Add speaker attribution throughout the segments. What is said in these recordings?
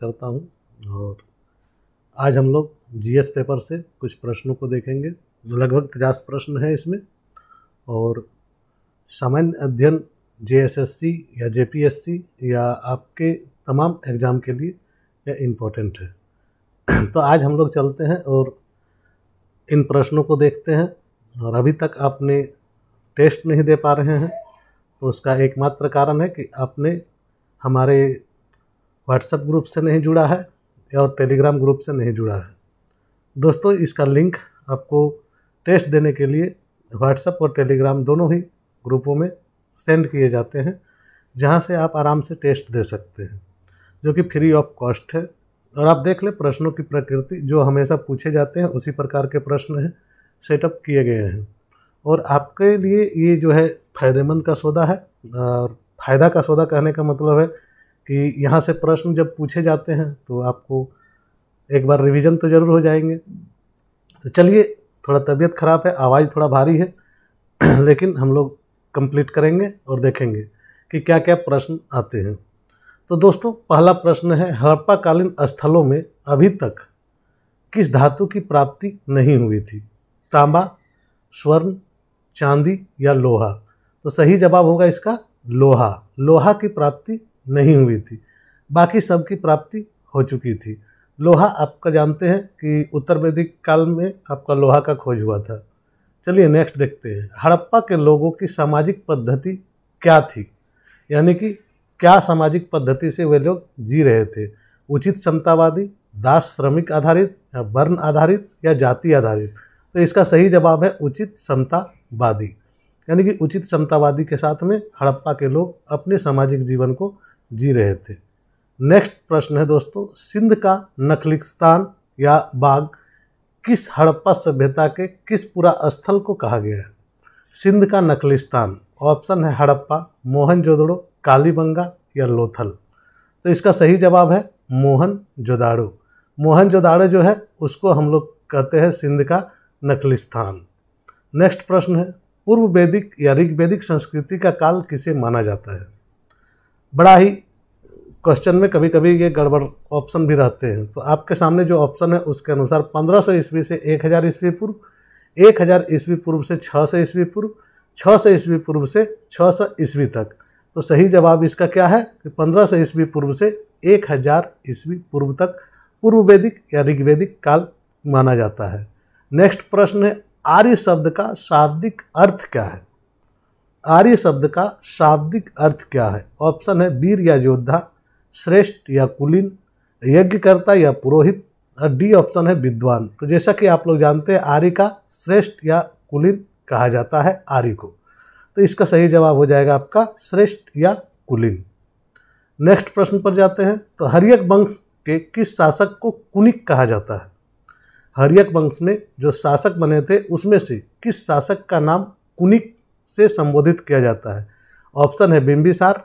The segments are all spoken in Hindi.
Speaker 1: करता हूं। और आज हम लोग जीएस पेपर से कुछ प्रश्नों को देखेंगे। लगभग 50 प्रश्न है इसमें, और सामान्य अध्ययन जेएसएससी या जेपीएससी या आपके तमाम एग्ज़ाम के लिए यह इम्पोर्टेंट है। तो आज हम लोग चलते हैं और इन प्रश्नों को देखते हैं। और अभी तक आपने टेस्ट नहीं दे पा रहे हैं तो उसका एकमात्र कारण है कि आपने हमारे व्हाट्सएप ग्रुप से नहीं जुड़ा है और टेलीग्राम ग्रुप से नहीं जुड़ा है। दोस्तों, इसका लिंक आपको टेस्ट देने के लिए व्हाट्सएप और टेलीग्राम दोनों ही ग्रुपों में सेंड किए जाते हैं, जहां से आप आराम से टेस्ट दे सकते हैं, जो कि फ्री ऑफ कॉस्ट है। और आप देख लें प्रश्नों की प्रकृति, जो हमेशा पूछे जाते हैं उसी प्रकार के प्रश्न हैं, सेटअप किए गए हैं। और आपके लिए ये जो है फ़ायदेमंद का सौदा है। और फ़ायदा का सौदा कहने का मतलब है कि यहाँ से प्रश्न जब पूछे जाते हैं तो आपको एक बार रिवीजन तो ज़रूर हो जाएंगे। तो चलिए, थोड़ा तबीयत ख़राब है, आवाज़ थोड़ा भारी है, लेकिन हम लोग कंप्लीट करेंगे और देखेंगे कि क्या क्या प्रश्न आते हैं। तो दोस्तों, पहला प्रश्न है, हड़प्पाकालीन स्थलों में अभी तक किस धातु की प्राप्ति नहीं हुई थी? तांबा, स्वर्ण, चांदी या लोहा? तो सही जवाब होगा इसका लोहा। लोहा की प्राप्ति नहीं हुई थी, बाकी सब की प्राप्ति हो चुकी थी। लोहा आपका जानते हैं कि उत्तर वैदिक काल में आपका लोहा का खोज हुआ था। चलिए नेक्स्ट देखते हैं। हड़प्पा के लोगों की सामाजिक पद्धति क्या थी? यानी कि क्या सामाजिक पद्धति से वे लोग जी रहे थे? उचित समतावादी, दास श्रमिक आधारित, या वर्ण आधारित, या जाति आधारित? तो इसका सही जवाब है उचित समतावादी। यानी कि उचित समतावादी के साथ में हड़प्पा के लोग अपने सामाजिक जीवन को जी रहे थे। नेक्स्ट प्रश्न है दोस्तों, सिंध का नखलिस्तान या बाग किस हड़प्पा सभ्यता के किस पुरा स्थल को कहा गया है? सिंध का नखलिस्तान, ऑप्शन है हड़प्पा, मोहनजोदड़ो, कालीबंगा या लोथल? तो इसका सही जवाब है मोहनजोदाड़ो। मोहनजोदाड़ो जो है उसको हम लोग कहते हैं सिंध का नखलिस्तान। नेक्स्ट प्रश्न है, पूर्व वैदिक या ऋग्वैदिक संस्कृति का काल किसे माना जाता है? बड़ा ही क्वेश्चन में कभी कभी ये गड़बड़ ऑप्शन भी रहते हैं। तो आपके सामने जो ऑप्शन है उसके अनुसार 1500 ईस्वी से 1000 ईस्वी पूर्व, 1000 ईस्वी पूर्व से 600 ईस्वी पूर्व, 600 ईस्वी पूर्व से 600 ईस्वी तक। तो सही जवाब इसका क्या है कि 1500 ईस्वी पूर्व से 1000 ईस्वी पूर्व तक पूर्व वैदिक या ऋग्वैदिक काल माना जाता है। नेक्स्ट प्रश्न है, आर्य शब्द का शाब्दिक अर्थ क्या है? आर्य शब्द का शाब्दिक अर्थ क्या है? ऑप्शन है वीर या योद्धा, श्रेष्ठ या कुलीन, यज्ञकर्ता या पुरोहित, और डी ऑप्शन है विद्वान। तो जैसा कि आप लोग जानते हैं आर्य का श्रेष्ठ या कुलीन कहा जाता है आर्य को। तो इसका सही जवाब हो जाएगा आपका श्रेष्ठ या कुलीन। नेक्स्ट प्रश्न पर जाते हैं। तो हर्यक वंश के किस शासक को कुनिक कहा जाता है? हर्यक वंश में जो शासक बने थे उसमें से किस शासक का नाम कुनिक से संबोधित किया जाता है? ऑप्शन है बिंबिसार,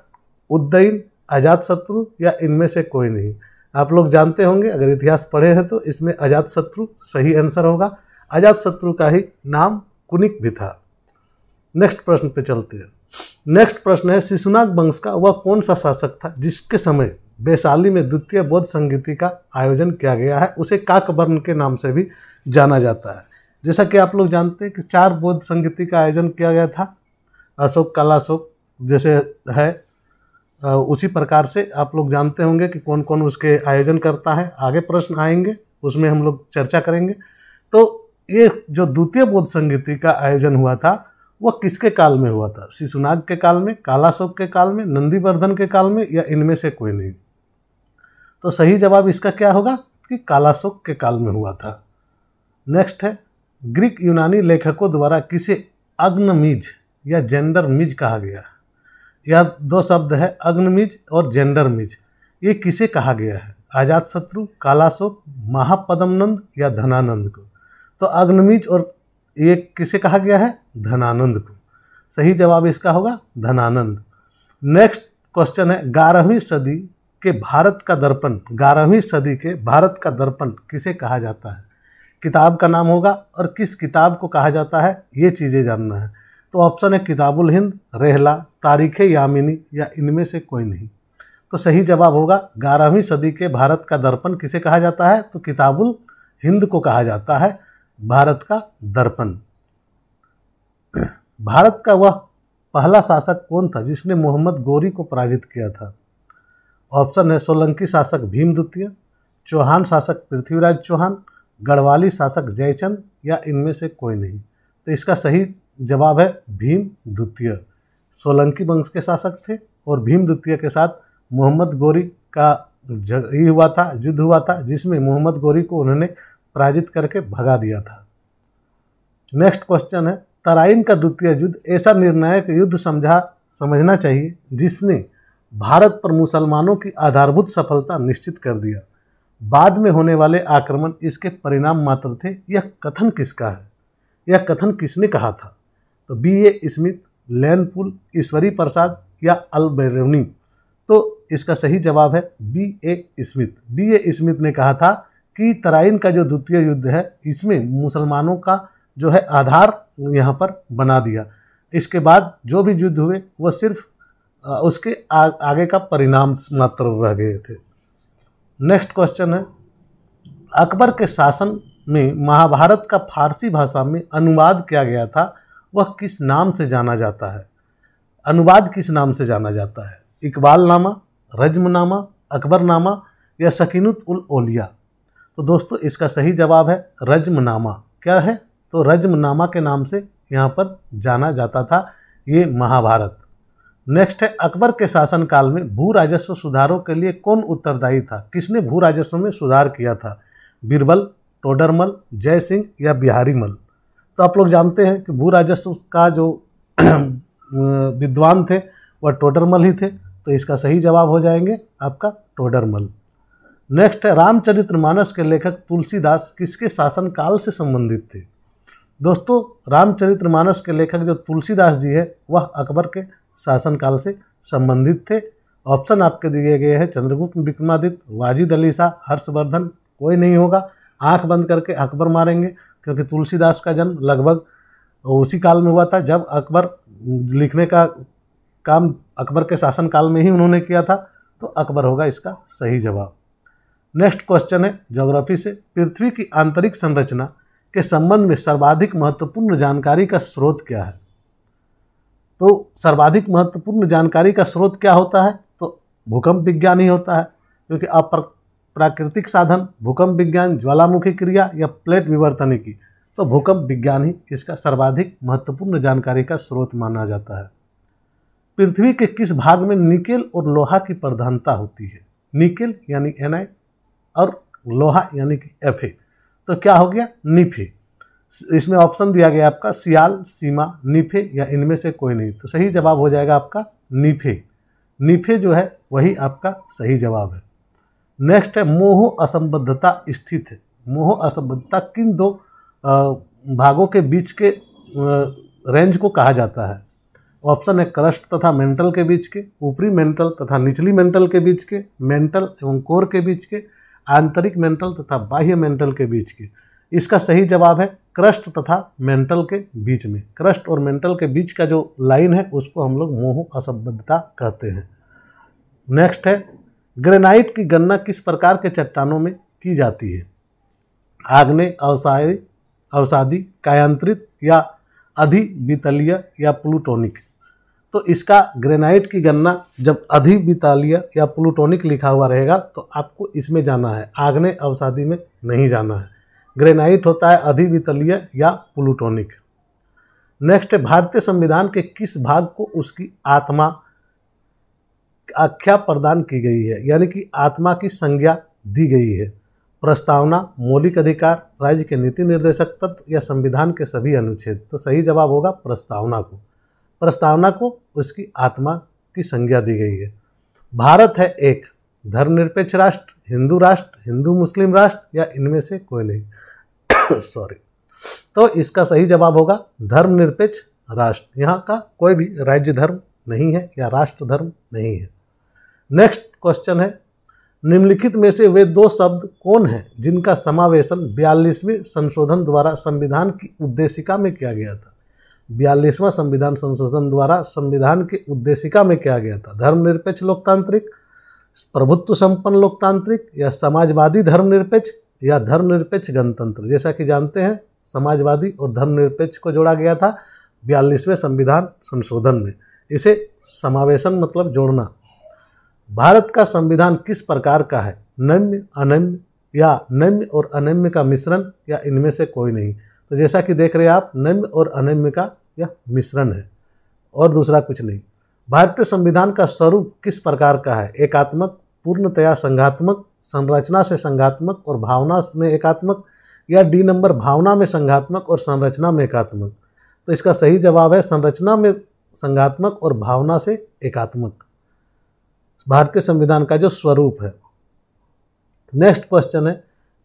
Speaker 1: उदयन, अजातशत्रु या इनमें से कोई नहीं। आप लोग जानते होंगे, अगर इतिहास पढ़े हैं तो इसमें अजातशत्रु सही आंसर होगा। अजातशत्रु का ही नाम कुनिक भी था। नेक्स्ट प्रश्न पे चलते हैं। नेक्स्ट प्रश्न है, शिशुनाग वंश का वह कौन सा शासक था जिसके समय वैशाली में द्वितीय बौद्ध संगीति का आयोजन किया गया है? उसे काकवर्ण के नाम से भी जाना जाता है। जैसा कि आप लोग जानते हैं कि 4 बौद्ध संगीति का आयोजन किया गया था। अशोक, कालाशोक जैसे है, उसी प्रकार से आप लोग जानते होंगे कि कौन कौन उसके आयोजन करता है। आगे प्रश्न आएंगे उसमें हम लोग चर्चा करेंगे। तो ये जो द्वितीय बौद्ध संगीति का आयोजन हुआ था वह किसके काल में हुआ था? शिशुनाग के काल में, कालाशोक के काल में, नंदीवर्धन के काल में, या इनमें से कोई नहीं? तो सही जवाब इसका क्या होगा कि कालाशोक के काल में हुआ था। नेक्स्ट है, ग्रीक यूनानी लेखकों द्वारा किसे अग्नमीज या जेंडरमीज कहा गया? यह 2 शब्द है, अग्नमीज और जेंडरमीज। ये किसे कहा गया है? अजातशत्रु, कालाशोक, महापद्मनंद या धनानंद को? तो अग्नमीज और ये किसे कहा गया है? धनानंद को। सही जवाब इसका होगा धनानंद। नेक्स्ट क्वेश्चन है, 11वीं सदी के भारत का दर्पण, 11वीं सदी के भारत का दर्पण किसे कहा जाता है? किताब का नाम होगा, और किस किताब को कहा जाता है ये चीज़ें जानना है। तो ऑप्शन है किताबुल हिंद, रेहला, तारीख़ यामिनी या इनमें से कोई नहीं। तो सही जवाब होगा 11वीं सदी के भारत का दर्पण किसे कहा जाता है, तो किताबुल हिंद को कहा जाता है भारत का दर्पण। भारत का वह पहला शासक कौन था जिसने मोहम्मद गोरी को पराजित किया था? ऑप्शन है सोलंकी शासक भीम द्वितीय, चौहान शासक पृथ्वीराज चौहान, गढ़वाली शासक जयचंद, या इनमें से कोई नहीं। तो इसका सही जवाब है भीम द्वितीय। सोलंकी वंश के शासक थे और भीम द्वितीय के साथ मोहम्मद गोरी का युद्ध हुआ था जिसमें मोहम्मद गोरी को उन्होंने पराजित करके भगा दिया था। नेक्स्ट क्वेश्चन है, तराइन का द्वितीय युद्ध ऐसा निर्णायक युद्ध समझना चाहिए जिसने भारत पर मुसलमानों की आधारभूत सफलता निश्चित कर दिया। बाद में होने वाले आक्रमण इसके परिणाम मात्र थे। यह कथन किसका है? यह कथन किसने कहा था? तो B.A. स्मिथ, लैनपुल, ईश्वरी प्रसाद या अल-बेरूनी। तो इसका सही जवाब है B.A. स्मिथ। B.A. स्मिथ ने कहा था कि तराइन का जो द्वितीय युद्ध है इसमें मुसलमानों का जो है आधार यहाँ पर बना दिया। इसके बाद जो भी युद्ध हुए वह सिर्फ उसके आगे का परिणाम मात्र रह गए थे। नेक्स्ट क्वेश्चन है, अकबर के शासन में महाभारत का फारसी भाषा में अनुवाद किया गया था, वह किस नाम से जाना जाता है? अनुवाद किस नाम से जाना जाता है? इकबालनामा, रज्मनामा, अकबरनामा या सकीनुत उल औलिया? तो दोस्तों इसका सही जवाब है रज्मनामा। क्या है? तो रज्मनामा के नाम से यहाँ पर जाना जाता था ये महाभारत। नेक्स्ट है, अकबर के शासनकाल में भू राजस्व सुधारों के लिए कौन उत्तरदायी था? किसने भू राजस्व में सुधार किया था? बीरबल, टोडरमल, जय सिंह या बिहारी मल? तो आप लोग जानते हैं कि भू राजस्व का जो विद्वान थे वह टोडरमल ही थे। तो इसका सही जवाब हो जाएंगे आपका टोडरमल। नेक्स्ट है, रामचरितमानस के लेखक तुलसीदास किसके शासनकाल से संबंधित थे? दोस्तों रामचरितमानस के लेखक जो तुलसीदास जी है वह अकबर के शासनकाल से संबंधित थे। ऑप्शन आपके दिए गए हैं चंद्रगुप्त विक्रमादित्य, वाजिद अली शाह, हर्षवर्धन, कोई नहीं होगा। आंख बंद करके अकबर मारेंगे क्योंकि तुलसीदास का जन्म लगभग उसी काल में हुआ था जब अकबर लिखने का काम अकबर के शासनकाल में ही उन्होंने किया था। तो अकबर होगा इसका सही जवाब। नेक्स्ट क्वेश्चन है ज्योग्राफी से, पृथ्वी की आंतरिक संरचना के संबंध में सर्वाधिक महत्वपूर्ण जानकारी का स्रोत क्या है? तो सर्वाधिक महत्वपूर्ण जानकारी का स्रोत क्या होता है? तो भूकंप विज्ञान ही होता है, क्योंकि प्राकृतिक साधन, भूकंप विज्ञान, ज्वालामुखी क्रिया या प्लेट विवर्तनिकी। तो भूकंप विज्ञान ही इसका सर्वाधिक महत्वपूर्ण जानकारी का स्रोत माना जाता है। पृथ्वी के किस भाग में निकेल और लोहा की प्रधानता होती है? निकेल यानी Na और लोहा यानी कि Fa। तो क्या हो गया? निफे। इसमें ऑप्शन दिया गया आपका सियाल, सीमा, निफे या इनमें से कोई नहीं। तो सही जवाब हो जाएगा आपका निफे। निफे जो है वही आपका सही जवाब है। नेक्स्ट है, मोह असंबद्धता स्थित है। मोह असंबद्धता किन दो भागों के बीच के रेंज को कहा जाता है? ऑप्शन है क्रस्ट तथा मेंटल के बीच के, ऊपरी मेंटल तथा निचली मेंटल के बीच के, मेंटल एवं कोर के बीच के, आंतरिक मेंटल तथा बाह्य मेंटल के बीच के। इसका सही जवाब है क्रस्ट तथा मेंटल के बीच में। क्रस्ट और मेंटल के बीच का जो लाइन है उसको हम लोग मोह असंबद्धता कहते हैं। नेक्स्ट है, ग्रेनाइट की गणना किस प्रकार के चट्टानों में की जाती है? आग्नेय, अवसादी, कायांतरित या अधिवितलीय या प्लूटोनिक? तो इसका ग्रेनाइट की गणना जब अधिवितलीय या प्लूटोनिक लिखा हुआ रहेगा तो आपको इसमें जाना है, आग्नेय अवसादी में नहीं जाना है। ग्रेनाइट होता है अधिवितलीय या प्लूटोनिक। नेक्स्ट है, भारतीय संविधान के किस भाग को उसकी आत्मा आख्या प्रदान की गई है, यानी कि आत्मा की संज्ञा दी गई है? प्रस्तावना, मौलिक अधिकार, राज्य के नीति निर्देशक तत्व या संविधान के सभी अनुच्छेद? तो सही जवाब होगा प्रस्तावना को। प्रस्तावना को उसकी आत्मा की संज्ञा दी गई है। भारत है एक धर्मनिरपेक्ष राष्ट्र, हिंदू मुस्लिम राष्ट्र या इनमें से कोई नहीं। सॉरी। तो इसका सही जवाब होगा धर्मनिरपेक्ष राष्ट्र। यहाँ का कोई भी राज्य धर्म नहीं है या राष्ट्र धर्म नहीं है। नेक्स्ट क्वेश्चन है, निम्नलिखित में से वे दो शब्द कौन हैं जिनका समावेशन 42वें संशोधन द्वारा संविधान की उद्देशिका में किया गया था? 42वां संविधान संशोधन द्वारा संविधान के उद्देशिका में किया गया था। धर्मनिरपेक्ष लोकतांत्रिक, प्रभुत्व संपन्न लोकतांत्रिक या समाजवादी धर्मनिरपेक्ष या धर्मनिरपेक्ष गणतंत्र। जैसा कि जानते हैं समाजवादी और धर्मनिरपेक्ष को जोड़ा गया था 42वें संविधान संशोधन में। इसे समावेशन मतलब जोड़ना। भारत का संविधान किस प्रकार का है? नम्य, अनम्य या नम्य और अनम्य का मिश्रण या इनमें से कोई नहीं। तो जैसा कि देख रहे हैं आप, नम्य और अनम्य का यह मिश्रण है और दूसरा कुछ नहीं। भारतीय संविधान का स्वरूप किस प्रकार का है? एकात्मक, पूर्णतया संघात्मक, संरचना से संघात्मक और भावना में एकात्मक, या डी नंबर भावना में संघात्मक और संरचना में एकात्मक। तो इसका सही जवाब है संरचना में संघात्मक और भावना से एकात्मक भारतीय संविधान का जो स्वरूप है। नेक्स्ट क्वेश्चन है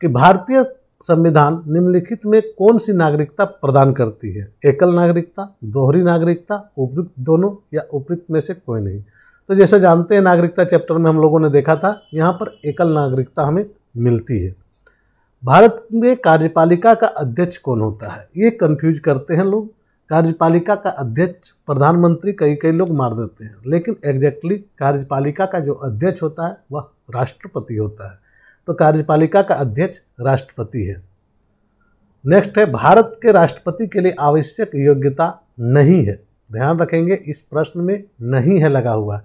Speaker 1: कि भारतीय संविधान निम्नलिखित में कौन सी नागरिकता प्रदान करती है? एकल नागरिकता, दोहरी नागरिकता, उपयुक्त दोनों या उपयुक्त में से कोई नहीं। तो जैसे जानते हैं नागरिकता चैप्टर में हम लोगों ने देखा था, यहाँ पर एकल नागरिकता हमें मिलती है। भारत में कार्यपालिका का अध्यक्ष कौन होता है? ये कंफ्यूज करते हैं लोग। कार्यपालिका का अध्यक्ष प्रधानमंत्री कई लोग मार देते हैं, लेकिन एग्जैक्टली कार्यपालिका का जो अध्यक्ष होता है वह राष्ट्रपति होता है। तो कार्यपालिका का अध्यक्ष राष्ट्रपति है। नेक्स्ट है भारत के राष्ट्रपति के लिए आवश्यक योग्यता नहीं है। ध्यान रखेंगे इस प्रश्न में नहीं है लगा हुआ।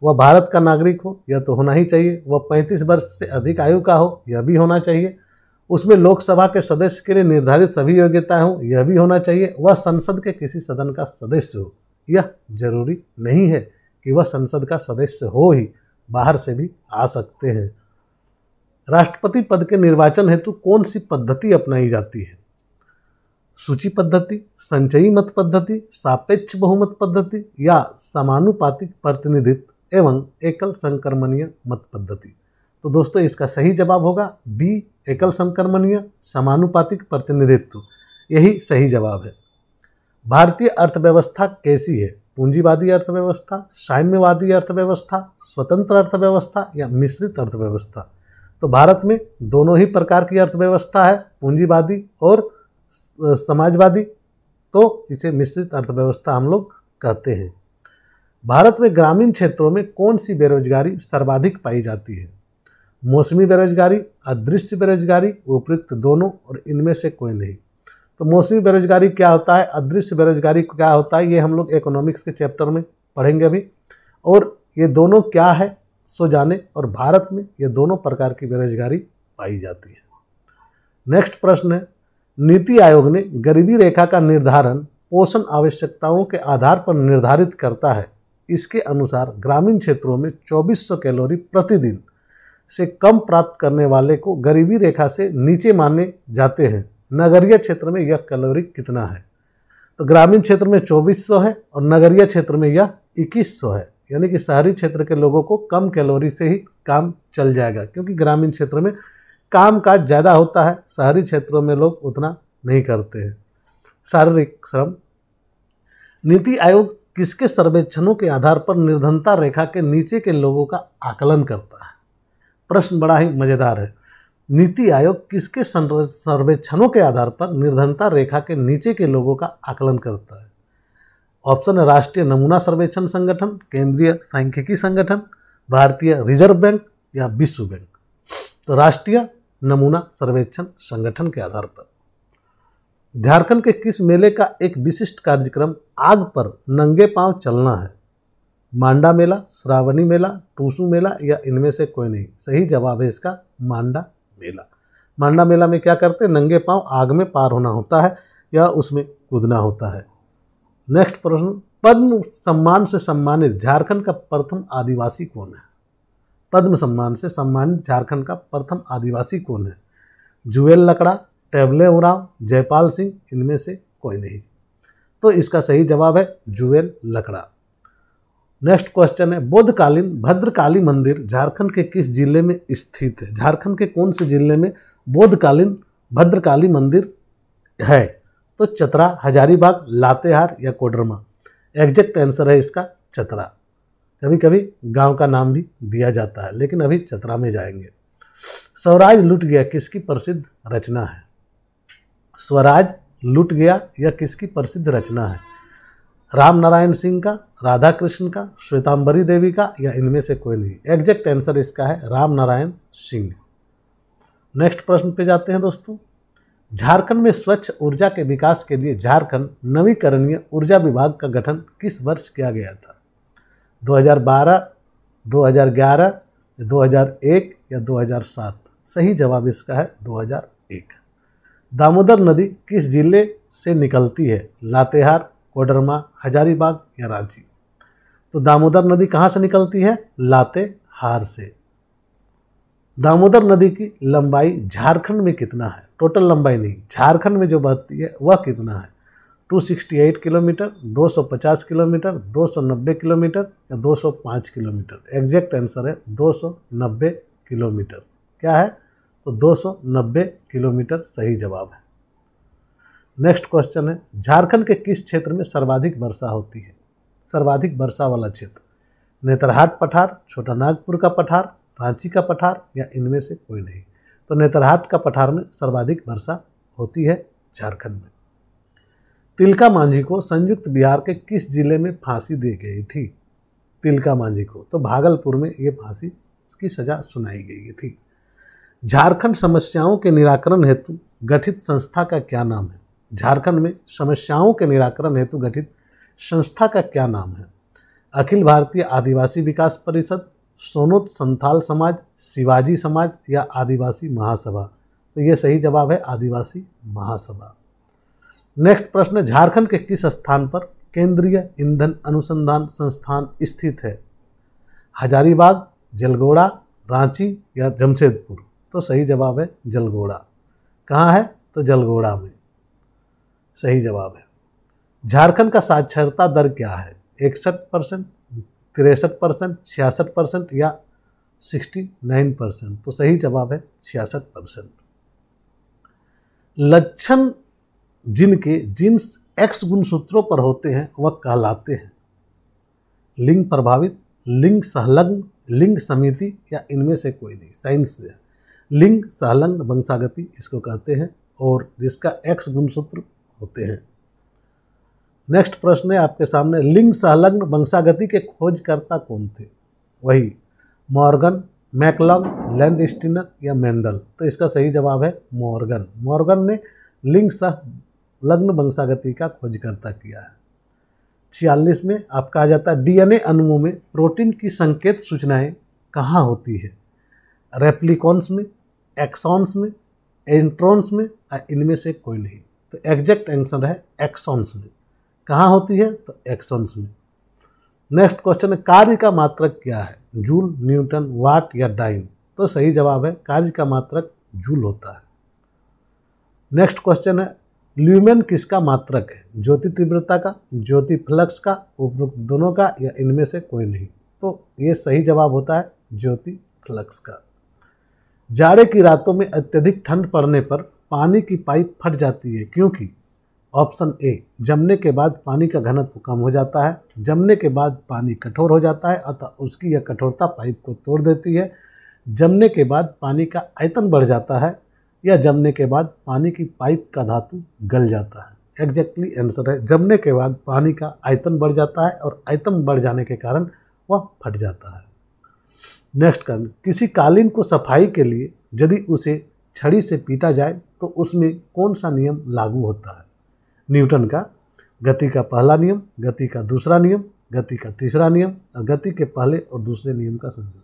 Speaker 1: वह भारत का नागरिक हो यह तो होना ही चाहिए, वह 35 वर्ष से अधिक आयु का हो यह भी होना चाहिए, उसमें लोकसभा के सदस्य के लिए निर्धारित सभी योग्यताएं हो यह भी होना चाहिए, वह संसद के किसी सदन का सदस्य हो। यह जरूरी नहीं है कि वह संसद का सदस्य हो ही, बाहर से भी आ सकते हैं। राष्ट्रपति पद के निर्वाचन हेतु कौन सी पद्धति अपनाई जाती है? सूची पद्धति, संचयी मत पद्धति, सापेक्ष बहुमत पद्धति या समानुपातिक प्रतिनिधित्व एवं एकल संक्रमणीय मत पद्धति। तो दोस्तों इसका सही जवाब होगा बी, एकल संक्रमणीय समानुपातिक प्रतिनिधित्व। यही सही जवाब है। भारतीय अर्थव्यवस्था कैसी है? पूंजीवादी अर्थव्यवस्था, साम्यवादी अर्थव्यवस्था, स्वतंत्र अर्थव्यवस्था या मिश्रित अर्थव्यवस्था। तो भारत में दोनों ही प्रकार की अर्थव्यवस्था है, पूंजीवादी और समाजवादी, तो इसे मिश्रित अर्थव्यवस्था हम लोग कहते हैं। भारत में ग्रामीण क्षेत्रों में कौन सी बेरोजगारी सर्वाधिक पाई जाती है? मौसमी बेरोजगारी, अदृश्य बेरोजगारी, उपयुक्त दोनों और इनमें से कोई नहीं। तो मौसमी बेरोजगारी क्या होता है, अदृश्य बेरोजगारी क्या होता है, ये हम लोग इकोनॉमिक्स के चैप्टर में पढ़ेंगे अभी। और ये दोनों क्या है सो जाने, और भारत में ये दोनों प्रकार की बेरोजगारी पाई जाती है। नेक्स्ट प्रश्न है, नीति आयोग ने गरीबी रेखा का निर्धारण पोषण आवश्यकताओं के आधार पर निर्धारित करता है। इसके अनुसार ग्रामीण क्षेत्रों में 2400 कैलोरी प्रतिदिन से कम प्राप्त करने वाले को गरीबी रेखा से नीचे माने जाते हैं। नगरीय क्षेत्र में यह कैलोरी कितना है? तो ग्रामीण क्षेत्र में 2400 है और नगरीय क्षेत्र में यह 2100 है। यानी कि शहरी क्षेत्र के लोगों को कम कैलोरी से ही काम चल जाएगा, क्योंकि ग्रामीण क्षेत्र में काम काज ज़्यादा होता है, शहरी क्षेत्रों में लोग उतना नहीं करते हैं शारीरिक श्रम। नीति आयोग किसके सर्वेक्षणों के आधार पर निर्धनता रेखा के नीचे के लोगों का आकलन करता है? प्रश्न बड़ा ही मज़ेदार है। नीति आयोग किसके सर्वेक्षणों के आधार पर निर्धनता रेखा के नीचे के लोगों का आकलन करता है? ऑप्शन है राष्ट्रीय नमूना सर्वेक्षण संगठन, केंद्रीय सांख्यिकी संगठन, भारतीय रिजर्व बैंक या विश्व बैंक। तो राष्ट्रीय नमूना सर्वेक्षण संगठन के आधार पर। झारखंड के किस मेले का एक विशिष्ट कार्यक्रम आग पर नंगे पांव चलना है? मांडा मेला, श्रावणी मेला, टूसू मेला या इनमें से कोई नहीं। सही जवाब है इसका मांडा मेला। मांडा मेला में क्या करते हैं? नंगे पांव आग में पार होना होता है या उसमें कूदना होता है। नेक्स्ट प्रश्न, पद्म सम्मान से सम्मानित झारखंड का प्रथम आदिवासी कौन है? पद्म सम्मान से सम्मानित झारखंड का प्रथम आदिवासी कौन है? जुएल लकड़ा, टेबले उरांव, जयपाल सिंह, इनमें से कोई नहीं। तो इसका सही जवाब है जुएल लकड़ा। नेक्स्ट क्वेश्चन है, बौद्धकालीन भद्रकाली मंदिर झारखंड के किस जिले में स्थित है? झारखंड के कौन से जिले में बौद्धकालीन भद्रकाली मंदिर है? तो चतरा, हजारीबाग, लातेहार या कोडरमा। एग्जैक्ट आंसर है इसका चतरा। कभी कभी गांव का नाम भी दिया जाता है, लेकिन अभी चतरा में जाएंगे। स्वराज लुट गया किसकी प्रसिद्ध रचना है? स्वराज लुट गया यह किसकी प्रसिद्ध रचना है? राम नारायण सिंह का, राधा कृष्ण का, श्वेतांबरी देवी का, या इनमें से कोई नहीं। एग्जैक्ट आंसर इसका है राम नारायण सिंह। नेक्स्ट प्रश्न पे जाते हैं दोस्तों। झारखंड में स्वच्छ ऊर्जा के विकास के लिए झारखंड नवीकरणीय ऊर्जा विभाग का गठन किस वर्ष किया गया था? 2012, 2011, 2001 या 2007? सही जवाब इसका है 2001। दामोदर नदी किस जिले से निकलती है? लातेहार, कोडरमा, हजारीबाग या रांची? तो दामोदर नदी कहाँ से निकलती है? लातेहार से। दामोदर नदी की लंबाई झारखंड में कितना है? टोटल लंबाई नहीं, झारखंड में जो बहती है वह कितना है? 268 किलोमीटर, 250 किलोमीटर, 290 किलोमीटर या 205 किलोमीटर? एग्जैक्ट आंसर है 290 किलोमीटर। क्या है? तो 290 किलोमीटर सही जवाब है। नेक्स्ट क्वेश्चन है, झारखंड के किस क्षेत्र में सर्वाधिक वर्षा होती है? सर्वाधिक वर्षा वाला क्षेत्र? नेतरहाट पठार, छोटा नागपुर का पठार, रांची का पठार या इनमें से कोई नहीं? तो नेतरहाट का पठार में सर्वाधिक वर्षा होती है झारखंड में। तिलका मांझी को संयुक्त बिहार के किस जिले में फांसी दी गई थी? तिलका मांझी को तो भागलपुर में ये फांसी की सजा सुनाई गई थी। झारखंड समस्याओं के निराकरण हेतु गठित संस्था का क्या नाम है? झारखंड में समस्याओं के निराकरण हेतु गठित संस्था का क्या नाम है? अखिल भारतीय आदिवासी विकास परिषद, सोनोत संथाल समाज, शिवाजी समाज या आदिवासी महासभा? तो ये सही जवाब है आदिवासी महासभा। नेक्स्ट प्रश्न, झारखंड के किस स्थान पर केंद्रीय ईंधन अनुसंधान संस्थान स्थित है? हजारीबाग, जलगोड़ा, रांची या जमशेदपुर? तो सही जवाब है जलगोड़ा। कहाँ है? तो जलगोड़ा में सही जवाब है। झारखंड का साक्षरता दर क्या है? 61%, 63%, 66% या 69%? तो सही जवाब है 66%। लक्षण जिनके जिन्स एक्स गुणसूत्रों पर होते हैं वह कहलाते हैं लिंग प्रभावित, लिंग संलग्न, लिंग समिति या इनमें से कोई नहीं? साइंस से लिंग संलग्न वंशागति इसको कहते हैं और जिसका एक्स गुणसूत्र होते हैं। नेक्स्ट प्रश्न है आपके सामने, लिंग संलग्न वंशागति के खोजकर्ता कौन थे? वही मॉर्गन, मैकलॉग, लैंडस्टीनर या मेंडल? तो इसका सही जवाब है मॉर्गन। मॉर्गन ने लिंग संलग्न वंशागति का खोजकर्ता किया है। 46 में आपका आ जाता है, डीएनए अणुओं में प्रोटीन की संकेत सूचनाएं कहाँ होती है? रेप्लिकॉन्स में, एक्सॉन्स में, एंट्रॉन्स में, इनमें से कोई नहीं? तो एग्जैक्ट आंसर है एक्सॉन्स में। कहाँ होती है? तो एक्सॉन्स में। नेक्स्ट क्वेश्चन है, कार्य का मात्रक क्या है? जूल, न्यूटन, वाट या डाइन? तो सही जवाब है कार्य का मात्रक जूल होता है। नेक्स्ट क्वेश्चन है, ल्यूमेन किसका मात्रक है? ज्योति तीव्रता का, ज्योति फ्लक्स का, उपरोक्त दोनों का या इनमें से कोई नहीं? तो ये सही जवाब होता है ज्योति फ्लक्स का। जाड़े की रातों में अत्यधिक ठंड पड़ने पर पानी की पाइप फट जाती है क्योंकि? ऑप्शन ए, जमने के बाद पानी का घनत्व कम हो जाता है, जमने के बाद पानी कठोर हो जाता है अतः उसकी यह कठोरता पाइप को तोड़ देती है, जमने के बाद पानी का आयतन बढ़ जाता है या जमने के बाद पानी की पाइप का धातु गल जाता है? एग्जैक्टली आंसर है जमने के बाद पानी का आयतन बढ़ जाता है और आयतन बढ़ जाने के कारण वह फट जाता है। नेक्स्ट कारण, किसी कालीन को सफाई के लिए यदि उसे छड़ी से पीटा जाए तो उसमें कौन सा नियम लागू होता है? न्यूटन का गति का पहला नियम, गति का दूसरा नियम, गति का तीसरा नियम और गति के पहले और दूसरे नियम का संबंध।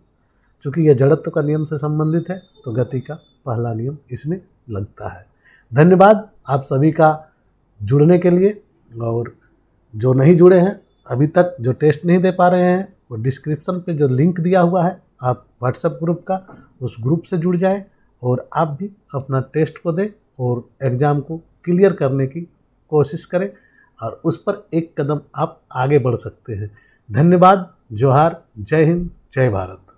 Speaker 1: चूँकि यह जड़त्व का नियम से संबंधित है तो गति का पहला नियम इसमें लगता है। धन्यवाद आप सभी का जुड़ने के लिए, और जो नहीं जुड़े हैं अभी तक, जो टेस्ट नहीं दे पा रहे हैं, वो डिस्क्रिप्शन पे जो लिंक दिया हुआ है आप व्हाट्सएप ग्रुप का, उस ग्रुप से जुड़ जाएं और आप भी अपना टेस्ट को दें और एग्ज़ाम को क्लियर करने की कोशिश करें और उस पर एक कदम आप आगे बढ़ सकते हैं। धन्यवाद। जोहार। जय हिंद। जय भारत।